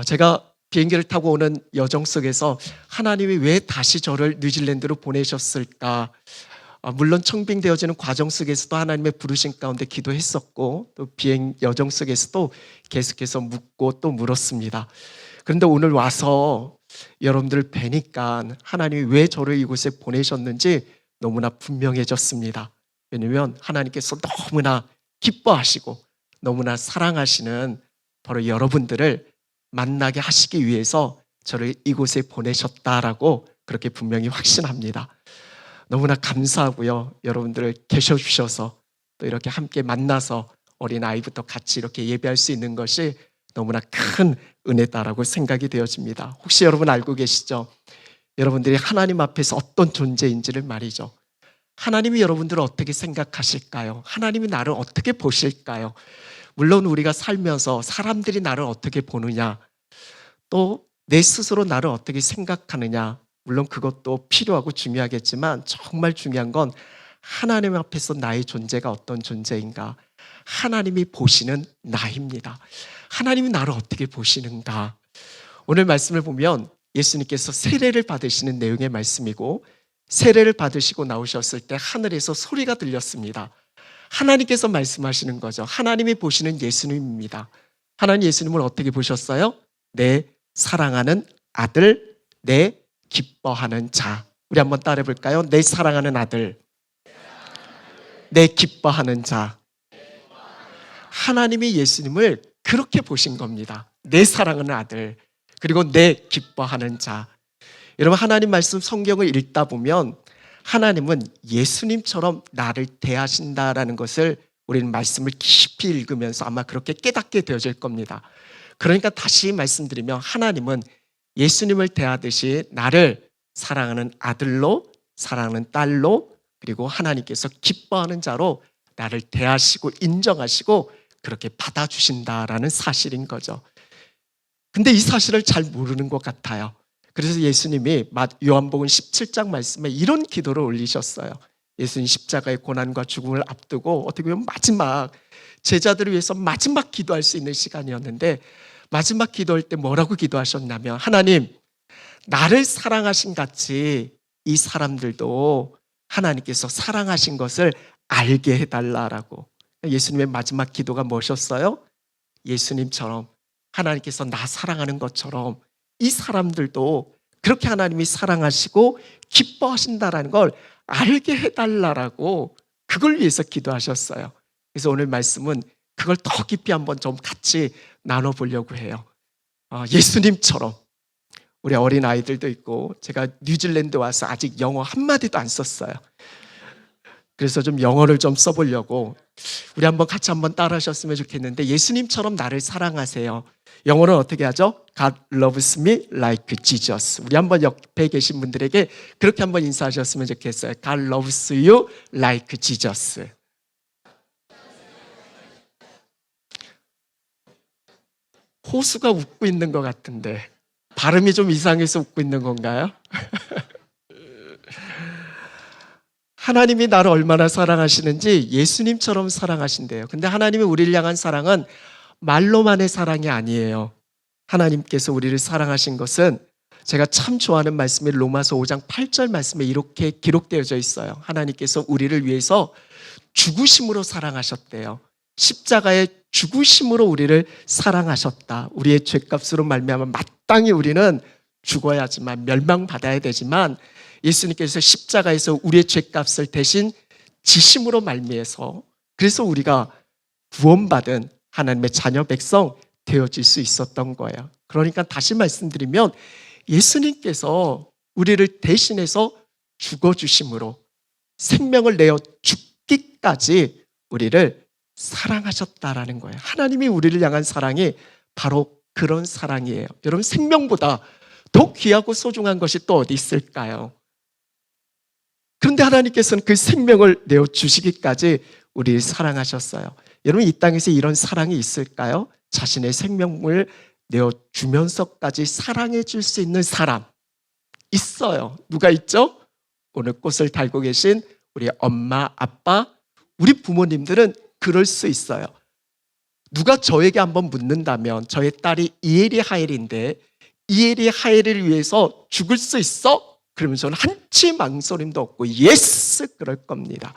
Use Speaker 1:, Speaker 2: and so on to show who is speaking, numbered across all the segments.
Speaker 1: 제가 비행기를 타고 오는 여정 속에서 하나님이 왜 다시 저를 뉴질랜드로 보내셨을까? 물론 청빙되어지는 과정 속에서도 하나님의 부르심 가운데 기도했었고, 또 비행 여정 속에서도 계속해서 묻고 또 물었습니다. 그런데 오늘 와서 여러분들 뵈니까 하나님이 왜 저를 이곳에 보내셨는지 너무나 분명해졌습니다. 왜냐하면 하나님께서 너무나 기뻐하시고 너무나 사랑하시는 바로 여러분들을 만나게 하시기 위해서 저를 이곳에 보내셨다라고 그렇게 분명히 확신합니다. 너무나 감사하고요. 여러분들 계셔주셔서 또 이렇게 함께 만나서 어린아이부터 같이 이렇게 예배할 수 있는 것이 너무나 큰 은혜다라고 생각이 되어집니다. 혹시 여러분 알고 계시죠? 여러분들이 하나님 앞에서 어떤 존재인지를 말이죠. 하나님이 여러분들을 어떻게 생각하실까요? 하나님이 나를 어떻게 보실까요? 물론 우리가 살면서 사람들이 나를 어떻게 보느냐, 또 내 스스로 나를 어떻게 생각하느냐, 물론 그것도 필요하고 중요하겠지만 정말 중요한 건 하나님 앞에서 나의 존재가 어떤 존재인가, 하나님이 보시는 나입니다. 하나님이 나를 어떻게 보시는가. 오늘 말씀을 보면 예수님께서 세례를 받으시는 내용의 말씀이고, 세례를 받으시고 나오셨을 때 하늘에서 소리가 들렸습니다. 하나님께서 말씀하시는 거죠. 하나님이 보시는 예수님입니다. 하나님 예수님을 어떻게 보셨어요? 내 사랑하는 아들, 내 기뻐하는 자. 우리 한번 따라해 볼까요? 내 사랑하는 아들, 내 기뻐하는 자. 하나님이 예수님을 그렇게 보신 겁니다. 내 사랑하는 아들, 그리고 내 기뻐하는 자. 여러분, 하나님 말씀 성경을 읽다 보면 하나님은 예수님처럼 나를 대하신다라는 것을 우리는 말씀을 깊이 읽으면서 아마 그렇게 깨닫게 되어질 겁니다. 그러니까 다시 말씀드리면 하나님은 예수님을 대하듯이 나를 사랑하는 아들로, 사랑하는 딸로, 그리고 하나님께서 기뻐하는 자로 나를 대하시고 인정하시고 그렇게 받아주신다라는 사실인 거죠. 근데 이 사실을 잘 모르는 것 같아요. 그래서 예수님이 요한복음 17장 말씀에 이런 기도를 올리셨어요. 예수님 십자가의 고난과 죽음을 앞두고 어떻게 보면 마지막 제자들을 위해서 마지막 기도할 수 있는 시간이었는데, 마지막 기도할 때 뭐라고 기도하셨냐면, 하나님, 나를 사랑하신 같이 이 사람들도 하나님께서 사랑하신 것을 알게 해달라라고. 예수님의 마지막 기도가 무엇이었어요? 예수님처럼, 하나님께서 나 사랑하는 것처럼 이 사람들도 그렇게 하나님이 사랑하시고 기뻐하신다라는 걸 알게 해달라고, 그걸 위해서 기도하셨어요. 그래서 오늘 말씀은 그걸 더 깊이 한번 좀 같이 나눠보려고 해요. 예수님처럼 우리 어린 아이들도 있고, 제가 뉴질랜드 와서 아직 영어 한마디도 안 썼어요. 그래서 좀 영어를 좀 써보려고, 우리 한번 같이 한번 따라 하셨으면 좋겠는데, 예수님처럼 나를 사랑하세요. 영어는 어떻게 하죠? God loves me like Jesus. 우리 한번 옆에 계신 분들에게 그렇게 한번 인사하셨으면 좋겠어요. God loves you like Jesus. 호수가 웃고 있는 것 같은데 발음이 좀 이상해서 웃고 있는 건가요? 하나님이 나를 얼마나 사랑하시는지 예수님처럼 사랑하신대요. 근데 하나님이 우리를 향한 사랑은 말로만의 사랑이 아니에요. 하나님께서 우리를 사랑하신 것은, 제가 참 좋아하는 말씀이 로마서 5장 8절 말씀에 이렇게 기록되어져 있어요. 하나님께서 우리를 위해서 죽으심으로 사랑하셨대요. 십자가의 죽으심으로 우리를 사랑하셨다. 우리의 죄값으로 말미암아 마땅히 우리는 죽어야지만, 멸망받아야 되지만, 예수님께서 십자가에서 우리의 죄값을 대신 지심으로 말미해서, 그래서 우리가 구원받은 하나님의 자녀 백성 되어질 수 있었던 거예요. 그러니까 다시 말씀드리면 예수님께서 우리를 대신해서 죽어주심으로, 생명을 내어 죽기까지 우리를 사랑하셨다라는 거예요. 하나님이 우리를 향한 사랑이 바로 그런 사랑이에요. 여러분, 생명보다 더 귀하고 소중한 것이 또 어디 있을까요? 그런데 하나님께서는 그 생명을 내어 주시기까지 우리를 사랑하셨어요. 여러분, 이 땅에서 이런 사랑이 있을까요? 자신의 생명을 내어 주면서까지 사랑해 줄 수 있는 사람 있어요. 누가 있죠? 오늘 꽃을 달고 계신 우리 엄마, 아빠, 우리 부모님들은 그럴 수 있어요. 누가 저에게 한번 묻는다면 저의 딸이 이엘이 하엘인데 이엘이 하엘을 위해서 죽을 수 있어? 그러면 저는 한치 망설임도 없고 예스 그럴 겁니다.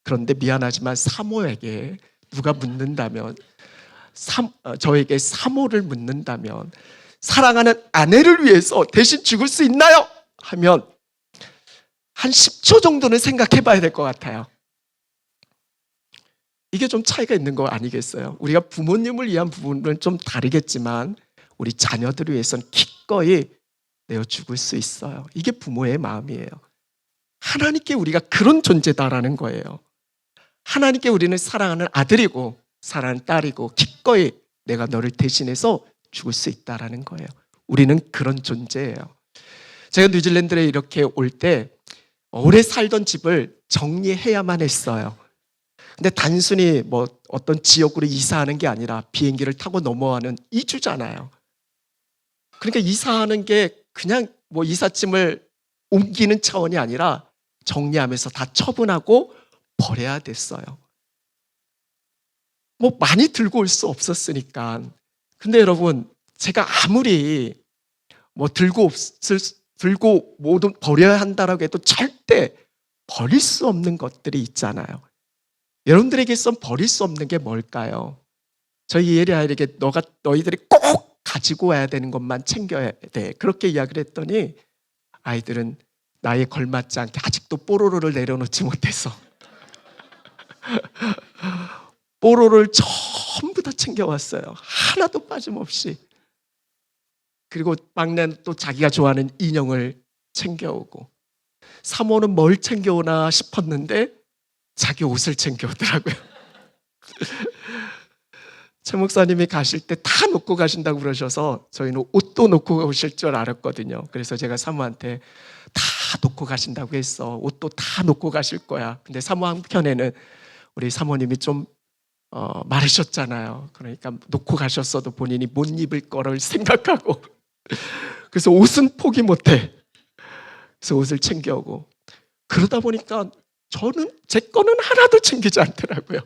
Speaker 1: 그런데 미안하지만 사모에게 누가 묻는다면 저에게 사모를 묻는다면 사랑하는 아내를 위해서 대신 죽을 수 있나요? 하면 한 10초 정도는 생각해 봐야 될 것 같아요. 이게 좀 차이가 있는 거 아니겠어요? 우리가 부모님을 위한 부분은 좀 다르겠지만 우리 자녀들을 위해서는 기꺼이 내어 죽을 수 있어요. 이게 부모의 마음이에요. 하나님께 우리가 그런 존재다라는 거예요. 하나님께 우리는 사랑하는 아들이고 사랑하는 딸이고 기꺼이 내가 너를 대신해서 죽을 수 있다라는 거예요. 우리는 그런 존재예요. 제가 뉴질랜드에 이렇게 올 때 오래 살던 집을 정리해야만 했어요. 근데 단순히 뭐 어떤 지역으로 이사하는 게 아니라 비행기를 타고 넘어가는 이주잖아요. 그러니까 이사하는 게 그냥 뭐 이삿짐을 옮기는 차원이 아니라 정리하면서 다 처분하고 버려야 됐어요. 뭐 많이 들고 올 수 없었으니까. 근데 여러분, 제가 아무리 뭐 들고 모두 버려야 한다라고 해도 절대 버릴 수 없는 것들이 있잖아요. 여러분들에게선 버릴 수 없는 게 뭘까요? 저희 예리아에게 너희들이 꼭 가지고 와야 되는 것만 챙겨야 돼. 그렇게 이야기를 했더니 아이들은 나에 걸맞지 않게 아직도 뽀로로를 내려놓지 못해서 뽀로로를 전부 다 챙겨왔어요. 하나도 빠짐없이. 그리고 막내는 또 자기가 좋아하는 인형을 챙겨오고, 사모는 뭘 챙겨오나 싶었는데 자기 옷을 챙겨오더라고요. 최 목사님이 가실 때 다 놓고 가신다고 그러셔서 저희는 옷도 놓고 오실 줄 알았거든요. 그래서 제가 사모한테 다 놓고 가신다고 했어. 옷도 다 놓고 가실 거야. 근데 사모 한편에는 우리 사모님이 좀 마르셨잖아요. 그러니까 놓고 가셨어도 본인이 못 입을 거를 생각하고 그래서 옷은 포기 못해. 그래서 옷을 챙겨오고 그러다 보니까 저는 제 거는 하나도 챙기지 않더라고요.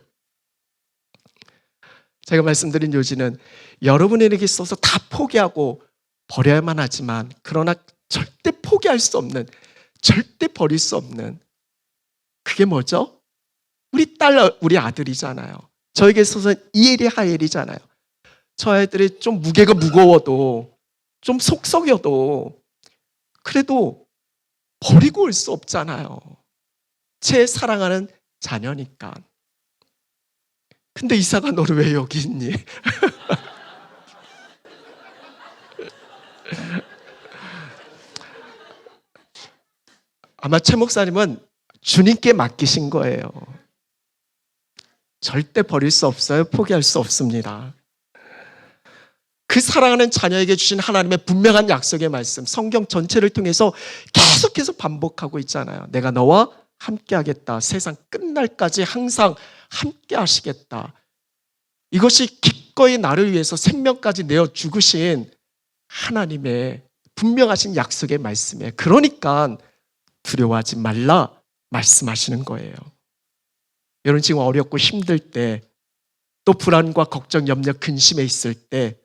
Speaker 1: 제가 말씀드린 요지는 여러분에게 있어서 다 포기하고 버려야만 하지만 그러나 절대 포기할 수 없는, 절대 버릴 수 없는 그게 뭐죠? 우리 딸, 우리 아들이잖아요. 저에게 있어서 이엘이 하엘이잖아요. 저 아이들이 좀 무게가 무거워도 좀 속썩여도 그래도 버리고 올 수 없잖아요. 제 사랑하는 자녀니까. 근데 이사가 너를 왜 여기 있니? 아마 최 목사님은 주님께 맡기신 거예요. 절대 버릴 수 없어요. 포기할 수 없습니다. 그 사랑하는 자녀에게 주신 하나님의 분명한 약속의 말씀, 성경 전체를 통해서 계속해서 반복하고 있잖아요. 내가 너와 함께 하겠다. 세상 끝날까지 항상 함께 하시겠다. 이것이 기꺼이 나를 위해서 생명까지 내어 죽으신 하나님의 분명하신 약속의 말씀이에요. 그러니까 두려워하지 말라 말씀하시는 거예요. 여러분 지금 어렵고 힘들 때, 또 불안과 걱정, 염려, 근심에 있을 때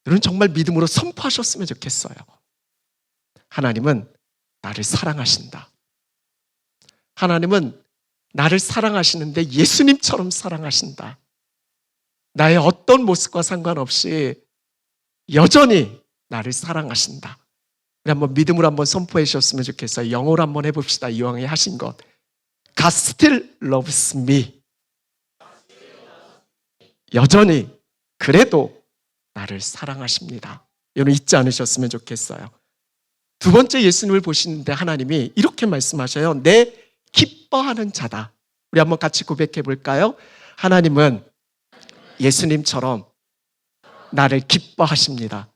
Speaker 1: 여러분 정말 믿음으로 선포하셨으면 좋겠어요. 하나님은 나를 사랑하신다. 하나님은 나를 사랑하시는데 예수님처럼 사랑하신다. 나의 어떤 모습과 상관없이 여전히 나를 사랑하신다. 우리 한번 믿음으로 한번 선포해 주셨으면 좋겠어요. 영어로 한번 해봅시다. 이왕에 하신 것. God still loves me. 여전히 그래도 나를 사랑하십니다. 여러분 잊지 않으셨으면 좋겠어요. 두 번째 예수님을 보시는데 하나님이 이렇게 말씀하셔요. 내 기뻐하는 자다. 우리 한번 같이 고백해 볼까요? 하나님은 예수님처럼 나를 기뻐하십니다.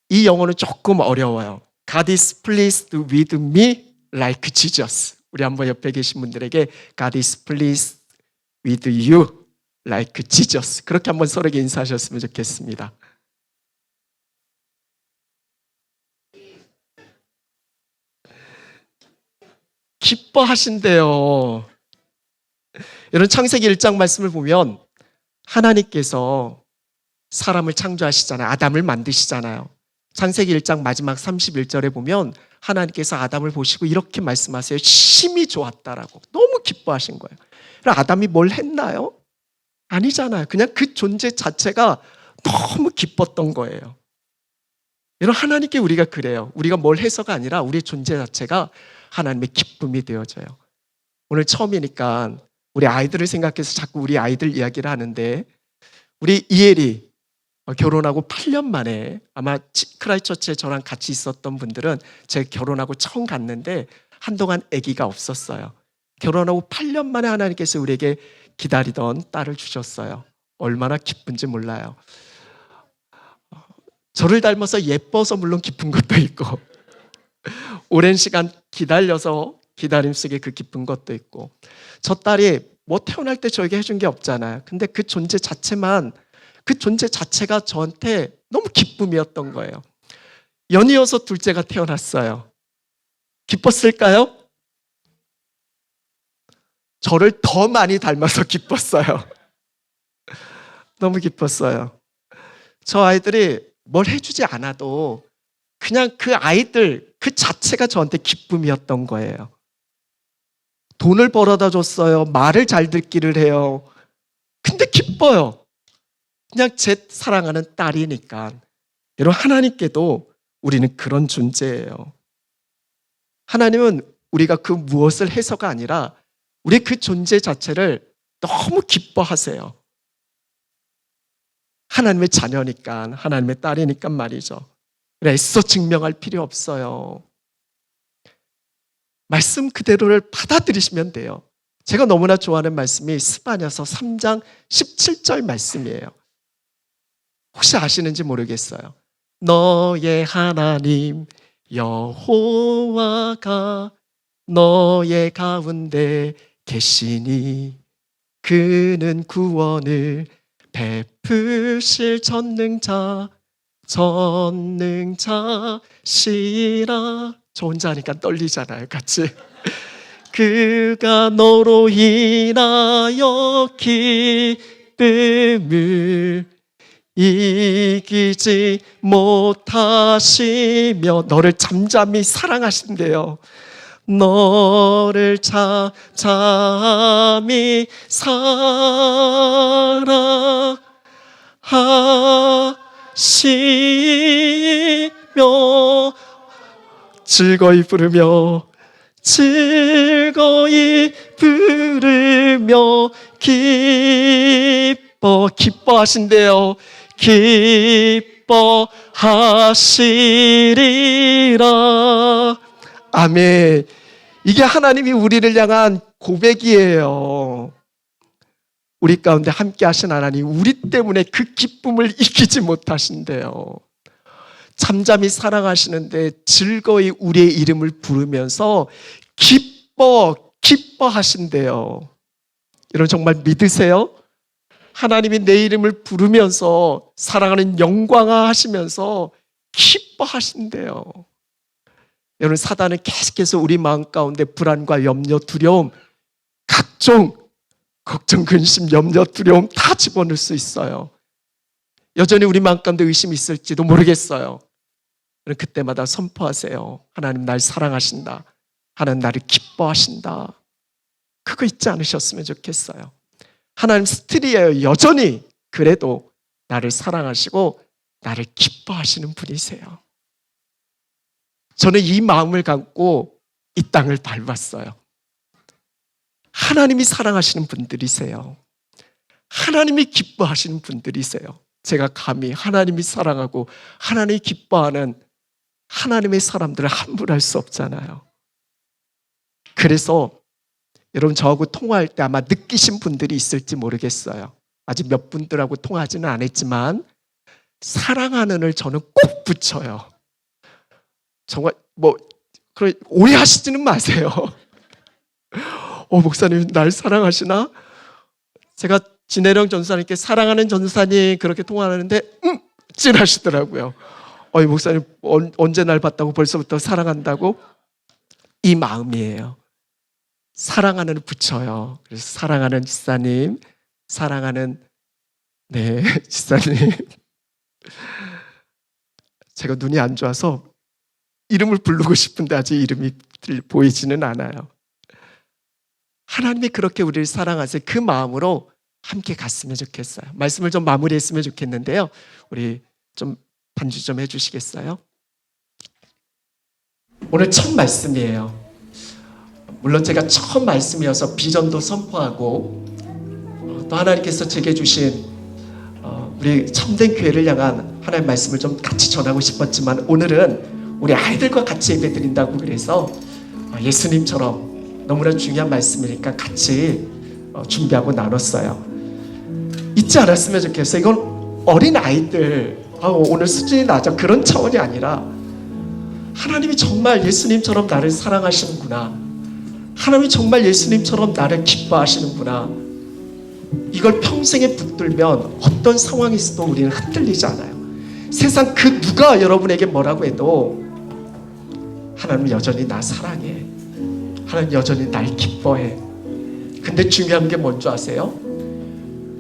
Speaker 1: 이 영어는 조금 어려워요. God is pleased with me like Jesus. 우리 한번 옆에 계신 분들에게 God is pleased with you like Jesus. 그렇게 한번 서로에게 인사하셨으면 좋겠습니다. 기뻐하신대요. 이런 창세기 1장 말씀을 보면 하나님께서 사람을 창조하시잖아요. 아담을 만드시잖아요. 창세기 1장 마지막 31절에 보면 하나님께서 아담을 보시고 이렇게 말씀하세요. 심히 좋았다라고. 너무 기뻐하신 거예요. 그럼 아담이 뭘 했나요? 아니잖아요. 그냥 그 존재 자체가 너무 기뻤던 거예요. 여러분, 하나님께 우리가 그래요. 우리가 뭘 해서가 아니라 우리의 존재 자체가 하나님의 기쁨이 되어져요. 오늘 처음이니까 우리 아이들을 생각해서 자꾸 우리 아이들 이야기를 하는데, 우리 이엘이 결혼하고 8년 만에, 아마 크라이처치에 저랑 같이 있었던 분들은 제가 결혼하고 처음 갔는데 한동안 아기가 없었어요. 결혼하고 8년 만에 하나님께서 우리에게 기다리던 딸을 주셨어요. 얼마나 기쁜지 몰라요. 저를 닮아서 예뻐서 물론 기쁜 것도 있고 오랜 시간 기다려서 기다림 속에 그 기쁜 것도 있고, 저 딸이 뭐 태어날 때 저에게 해준 게 없잖아요. 근데 그 존재 자체만, 그 존재 자체가 저한테 너무 기쁨이었던 거예요. 연이어서 둘째가 태어났어요. 기뻤을까요? 저를 더 많이 닮아서 기뻤어요. 너무 기뻤어요. 저 아이들이 뭘 해주지 않아도 그냥 그 아이들 그 자체가 저한테 기쁨이었던 거예요. 돈을 벌어다 줬어요. 말을 잘 듣기를 해요. 근데 기뻐요. 그냥 제 사랑하는 딸이니까. 여러분, 하나님께도 우리는 그런 존재예요. 하나님은 우리가 그 무엇을 해서가 아니라 우리 그 존재 자체를 너무 기뻐하세요. 하나님의 자녀니까, 하나님의 딸이니까 말이죠. 애써 증명할 필요 없어요. 말씀 그대로를 받아들이시면 돼요. 제가 너무나 좋아하는 말씀이 스바냐서 3장 17절 말씀이에요. 혹시 아시는지 모르겠어요. 너의 하나님 여호와가 너의 가운데 계시니 그는 구원을 베푸실 전능자시라. 저 혼자 하니까 떨리잖아요, 같이. 그가 너로 인하여 기쁨을 이기지 못하시며 너를 잠잠히 사랑하신대요. 너를 잠잠히 사랑하시며 즐거이 부르며 기뻐하신대요. 기뻐하시리라. 아멘. 이게 하나님이 우리를 향한 고백이에요. 우리 가운데 함께 하신 하나님, 우리 때문에 그 기쁨을 이기지 못하신대요. 잠잠히 사랑하시는데 즐거이 우리의 이름을 부르면서 기뻐하신대요. 여러분, 정말 믿으세요? 하나님이 내 이름을 부르면서 사랑하는 영광화 하시면서 기뻐하신대요. 여러분, 사단은 계속해서 우리 마음 가운데 불안과 염려, 두려움, 각종 걱정, 근심, 염려, 두려움 다 집어넣을 수 있어요. 여전히 우리 마음 가운데 의심이 있을지도 모르겠어요. 그때마다 선포하세요. 하나님 날 사랑하신다. 하나님 나를 기뻐하신다. 그거 잊지 않으셨으면 좋겠어요. 하나님 스틸이에요. 여전히 그래도 나를 사랑하시고 나를 기뻐하시는 분이세요. 저는 이 마음을 갖고 이 땅을 밟았어요. 하나님이 사랑하시는 분들이세요. 하나님이 기뻐하시는 분들이세요. 제가 감히 하나님이 사랑하고 하나님이 기뻐하는 하나님의 사람들을 함부로 할 수 없잖아요. 그래서 여러분, 저하고 통화할 때 아마 느끼신 분들이 있을지 모르겠어요. 아직 몇 분들하고 통화하지는 않았지만 사랑하는을 저는 꼭 붙여요. 정말 오해하시지는 마세요. 목사님 날 사랑하시나? 제가 진혜령 전사님께 사랑하는 전사님 그렇게 통화하는데 찔하시더라고요. 목사님 언제 날 봤다고 벌써부터 사랑한다고? 이 마음이에요. 사랑하는 붙여요. 그래서 사랑하는 집사님, 사랑하는 집사님. 제가 눈이 안 좋아서 이름을 부르고 싶은데 아직 이름이 보이지는 않아요. 하나님이 그렇게 우리를 사랑하세요. 그 마음으로 함께 갔으면 좋겠어요. 말씀을 좀 마무리했으면 좋겠는데요. 우리 좀 반주 좀 해주시겠어요? 오늘 첫 말씀이에요. 물론 제가 처음 말씀이어서 비전도 선포하고 또 하나님께서 제게 주신 우리 참된 교회를 향한 하나님의 말씀을 좀 같이 전하고 싶었지만 오늘은 우리 아이들과 같이 예배드린다고 그래서 예수님처럼 너무나 중요한 말씀이니까 같이 준비하고 나눴어요. 잊지 않았으면 좋겠어요. 이건 어린 아이들 오늘 수준이 낮아 그런 차원이 아니라 하나님이 정말 예수님처럼 나를 사랑하시는구나, 하나님이 정말 예수님처럼 나를 기뻐하시는구나, 이걸 평생에 붙들면 어떤 상황이 있어도 우리는 흔들리지 않아요. 세상 그 누가 여러분에게 뭐라고 해도 하나님은 여전히 나 사랑해, 하나님 여전히 날 기뻐해. 근데 중요한 게 뭔지 아세요?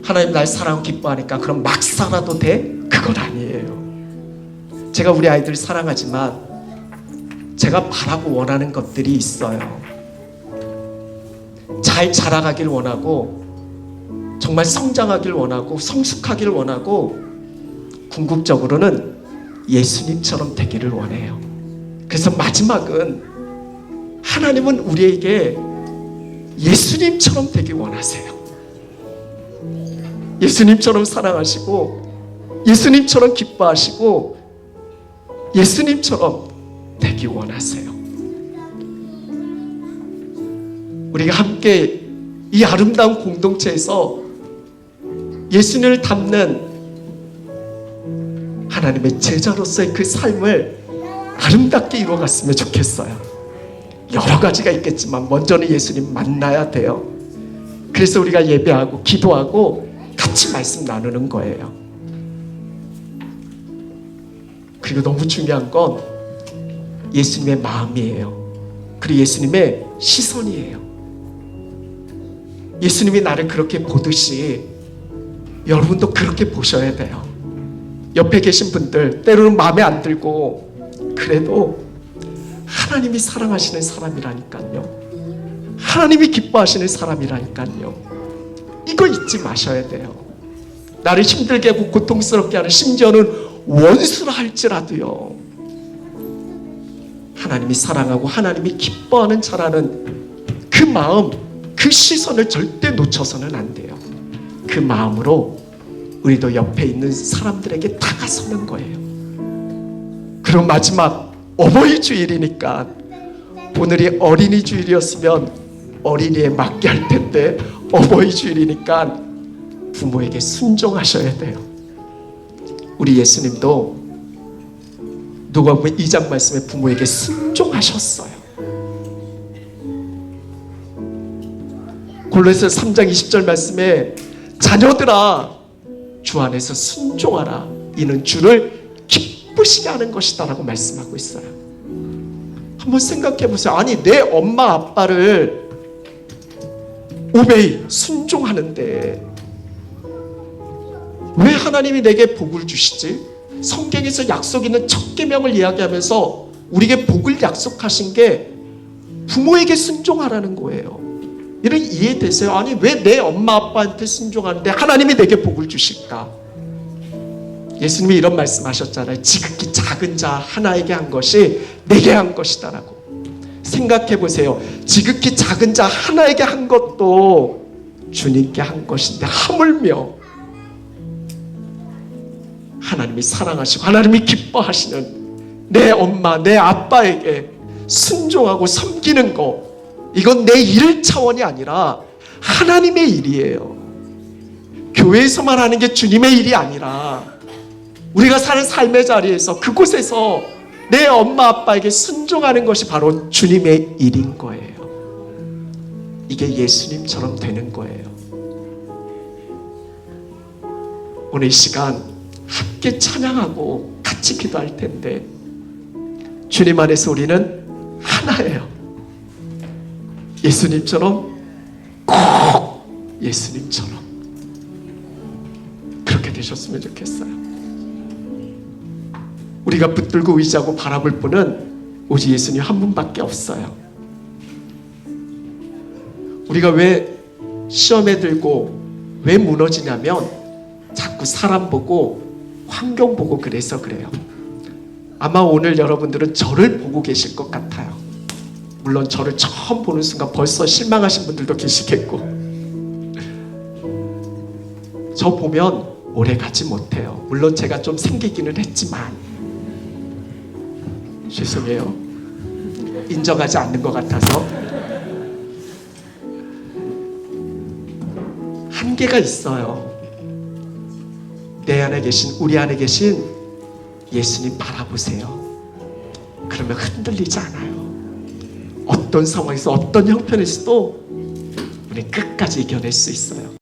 Speaker 1: 하나님 날 사랑하고 기뻐하니까 그럼 막 살아도 돼? 그건 아니에요. 제가 우리 아이들 사랑하지만 제가 바라고 원하는 것들이 있어요. 잘 자라가길 원하고, 정말 성장하길 원하고, 성숙하길 원하고, 궁극적으로는 예수님처럼 되기를 원해요. 그래서 마지막은 하나님은 우리에게 예수님처럼 되길 원하세요. 예수님처럼 사랑하시고, 예수님처럼 기뻐하시고, 예수님처럼 되길 원하세요. 우리가 함께 이 아름다운 공동체에서 예수님을 닮는 하나님의 제자로서의 그 삶을 아름답게 이루어갔으면 좋겠어요. 여러 가지가 있겠지만 먼저는 예수님 만나야 돼요. 그래서 우리가 예배하고 기도하고 같이 말씀 나누는 거예요. 그리고 너무 중요한 건 예수님의 마음이에요. 그리고 예수님의 시선이에요. 예수님이 나를 그렇게 보듯이 여러분도 그렇게 보셔야 돼요. 옆에 계신 분들 때로는 마음에 안 들고 그래도 하나님이 사랑하시는 사람이라니까요. 하나님이 기뻐하시는 사람이라니까요. 이거 잊지 마셔야 돼요. 나를 힘들게 하고 고통스럽게 하는, 심지어는 원수라 할지라도요, 하나님이 사랑하고 하나님이 기뻐하는 자라는 그 마음, 그 시선을 절대 놓쳐서는 안 돼요. 그 마음으로 우리도 옆에 있는 사람들에게 다가서는 거예요. 그리고 마지막 어버이 주일이니까, 오늘이 어린이 주일이었으면 어린이에 맞게 할 텐데 어버이 주일이니까 부모에게 순종하셔야 돼요. 우리 예수님도 누가복음 2장 말씀에 부모에게 순종하셨어요. 골로새서 3장 20절 말씀에 자녀들아 주 안에서 순종하라, 이는 주를 기쁘시게 하는 것이다 라고 말씀하고 있어요. 한번 생각해 보세요. 아니 내 엄마 아빠를 오베이 순종하는데 왜 하나님이 내게 복을 주시지? 성경에서 약속 있는 첫 계명을 이야기하면서 우리에게 복을 약속하신 게 부모에게 순종하라는 거예요. 이런 이해되세요? 아니 왜 내 엄마 아빠한테 순종하는데 하나님이 내게 복을 주실까? 예수님이 이런 말씀하셨잖아요. 지극히 작은 자 하나에게 한 것이 내게 한 것이다 라고. 생각해 보세요. 지극히 작은 자 하나에게 한 것도 주님께 한 것인데 하물며 하나님이 사랑하시고 하나님이 기뻐하시는 내 엄마 내 아빠에게 순종하고 섬기는 거, 이건 내 일 차원이 아니라 하나님의 일이에요. 교회에서만 하는 게 주님의 일이 아니라 우리가 사는 삶의 자리에서 그곳에서 내 엄마 아빠에게 순종하는 것이 바로 주님의 일인 거예요. 이게 예수님처럼 되는 거예요. 오늘 이 시간 함께 찬양하고 같이 기도할 텐데, 주님 안에서 우리는 하나예요. 예수님처럼, 꼭 예수님처럼 그렇게 되셨으면 좋겠어요. 우리가 붙들고 의지하고 바라볼 분은 오직 예수님 한 분밖에 없어요. 우리가 왜 시험에 들고 왜 무너지냐면 자꾸 사람 보고 환경 보고 그래서 그래요. 아마 오늘 여러분들은 저를 보고 계실 것 같아요. 물론 저를 처음 보는 순간 벌써 실망하신 분들도 계시겠고, 저 보면 오래 가지 못해요. 물론 제가 좀 생기기는 했지만 죄송해요. 인정하지 않는 것 같아서. 한계가 있어요. 내 안에 계신, 우리 안에 계신 예수님 바라보세요. 그러면 흔들리지 않아요. 어떤 상황에서 어떤 형편에서도 우리 끝까지 이겨낼 수 있어요.